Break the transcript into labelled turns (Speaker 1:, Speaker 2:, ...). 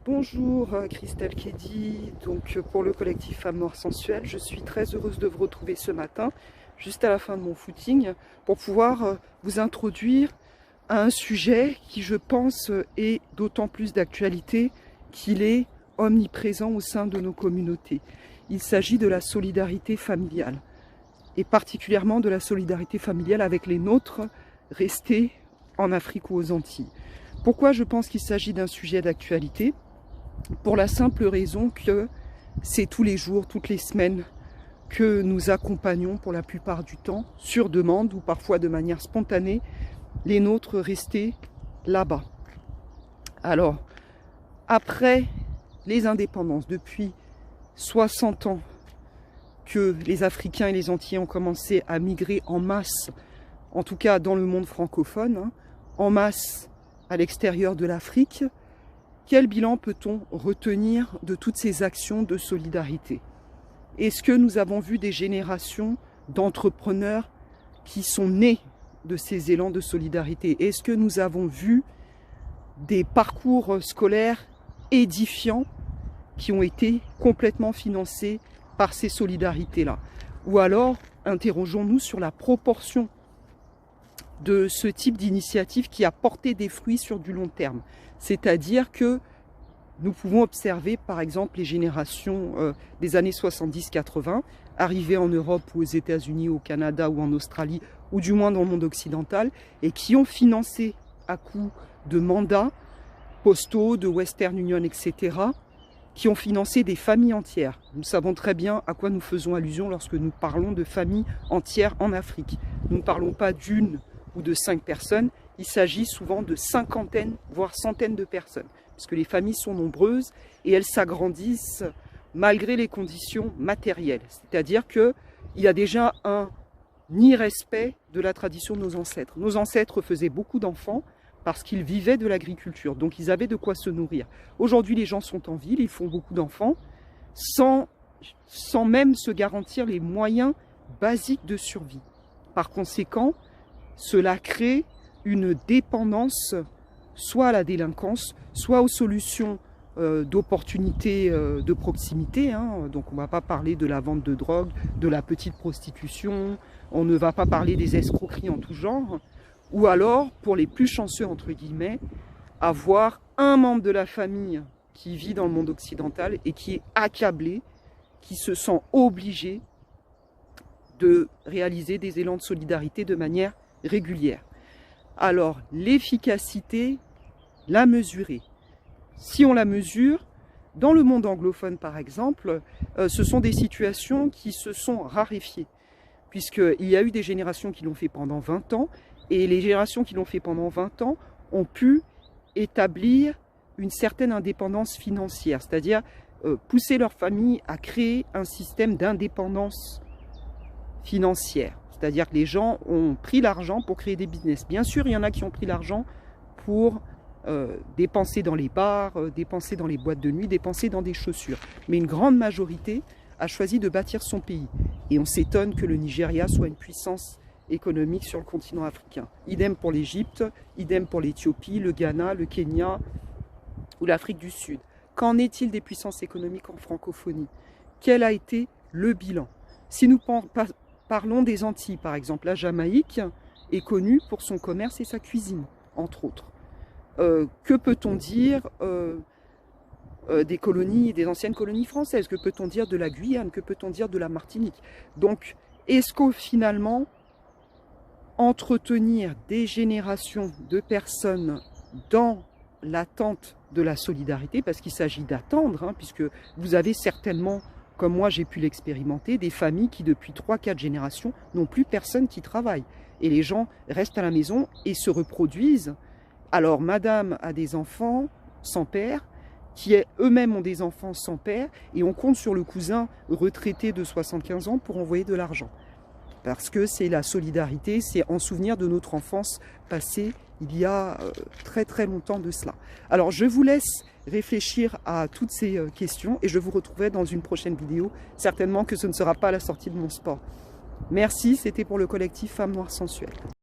Speaker 1: Bonjour Christelle Kedi, donc pour le collectif Femmes Noires Sensuelles, je suis très heureuse de vous retrouver ce matin, juste à la fin de mon footing, pour pouvoir vous introduire à un sujet qui je pense est d'autant plus d'actualité qu'il est omniprésent au sein de nos communautés. Il s'agit de la solidarité familiale, et particulièrement de la solidarité familiale avec les nôtres restés en Afrique ou aux Antilles. Pourquoi je pense qu'il s'agit d'un sujet d'actualité? Pour la simple raison que c'est tous les jours, toutes les semaines que nous accompagnons pour la plupart du temps, sur demande ou parfois de manière spontanée, les nôtres restés là-bas. Alors, après les indépendances, depuis 60 ans que les Africains et les Antillais ont commencé à migrer en masse, en tout cas dans le monde francophone, en masse à l'extérieur de l'Afrique, quel bilan peut-on retenir de toutes ces actions de solidarité? Est-ce que nous avons vu des générations d'entrepreneurs qui sont nés de ces élans de solidarité? Est-ce que nous avons vu des parcours scolaires édifiants qui ont été complètement financés par ces solidarités-là? Ou alors, interrogeons-nous sur la proportion de ce type d'initiative qui a porté des fruits sur du long terme. C'est-à-dire que nous pouvons observer par exemple les générations des années 70-80 arrivées en Europe ou aux États-Unis, au Canada ou en Australie, ou du moins dans le monde occidental, et qui ont financé à coup de mandats postaux, de Western Union, etc., qui ont financé des familles entières. Nous savons très bien à quoi nous faisons allusion lorsque nous parlons de familles entières en Afrique. Nous ne parlons pas d'une ou de 5 personnes, il s'agit souvent de cinquantaines, voire centaines de personnes, puisque les familles sont nombreuses et elles s'agrandissent malgré les conditions matérielles. C'est-à-dire qu'il y a déjà un irrespect de la tradition de nos ancêtres. Nos ancêtres faisaient beaucoup d'enfants parce qu'ils vivaient de l'agriculture, donc ils avaient de quoi se nourrir. Aujourd'hui, les gens sont en ville, ils font beaucoup d'enfants, sans même se garantir les moyens basiques de survie. Par conséquent, cela crée une dépendance soit à la délinquance, soit aux solutions d'opportunités de proximité. Donc on ne va pas parler de la vente de drogue, de la petite prostitution, on ne va pas parler des escroqueries en tout genre. Ou alors, pour les plus chanceux, entre guillemets, avoir un membre de la famille qui vit dans le monde occidental et qui est accablé, qui se sent obligé de réaliser des élans de solidarité de manière régulière. Alors, l'efficacité, la mesurer. Si on la mesure, dans le monde anglophone par exemple, ce sont des situations qui se sont raréfiées, puisqu'il y a eu des générations qui l'ont fait pendant 20 ans, et les générations qui l'ont fait pendant 20 ans ont pu établir une certaine indépendance financière, c'est-à-dire pousser leur famille à créer un système d'indépendance financière. C'est-à-dire que les gens ont pris l'argent pour créer des business. Bien sûr, il y en a qui ont pris l'argent pour dépenser dans les bars, dépenser dans les boîtes de nuit, dépenser dans des chaussures. Mais une grande majorité a choisi de bâtir son pays. Et on s'étonne que le Nigeria soit une puissance économique sur le continent africain. Idem pour l'Égypte, idem pour l'Éthiopie, le Ghana, le Kenya ou l'Afrique du Sud. Qu'en est-il des puissances économiques en francophonie? Quel a été le bilan? Si nous parlons des Antilles, par exemple, la Jamaïque est connue pour son commerce et sa cuisine, entre autres. Que peut-on dire des colonies, des anciennes colonies françaises? Que peut-on dire de la Guyane? Que peut-on dire de la Martinique? Donc, est-ce qu'au finalement, entretenir des générations de personnes dans l'attente de la solidarité, parce qu'il s'agit d'attendre, puisque vous avez certainement, comme moi j'ai pu l'expérimenter, des familles qui depuis 3-4 générations n'ont plus personne qui travaille. Et les gens restent à la maison et se reproduisent. Alors madame a des enfants sans père, qui eux-mêmes ont des enfants sans père, et on compte sur le cousin retraité de 75 ans pour envoyer de l'argent. Parce que c'est la solidarité, c'est en souvenir de notre enfance passée il y a très très longtemps de cela. Alors je vous laisse réfléchir à toutes ces questions et je vous retrouverai dans une prochaine vidéo. Certainement que ce ne sera pas à la sortie de mon sport. Merci, c'était pour le collectif Femmes Noires Sensuelles.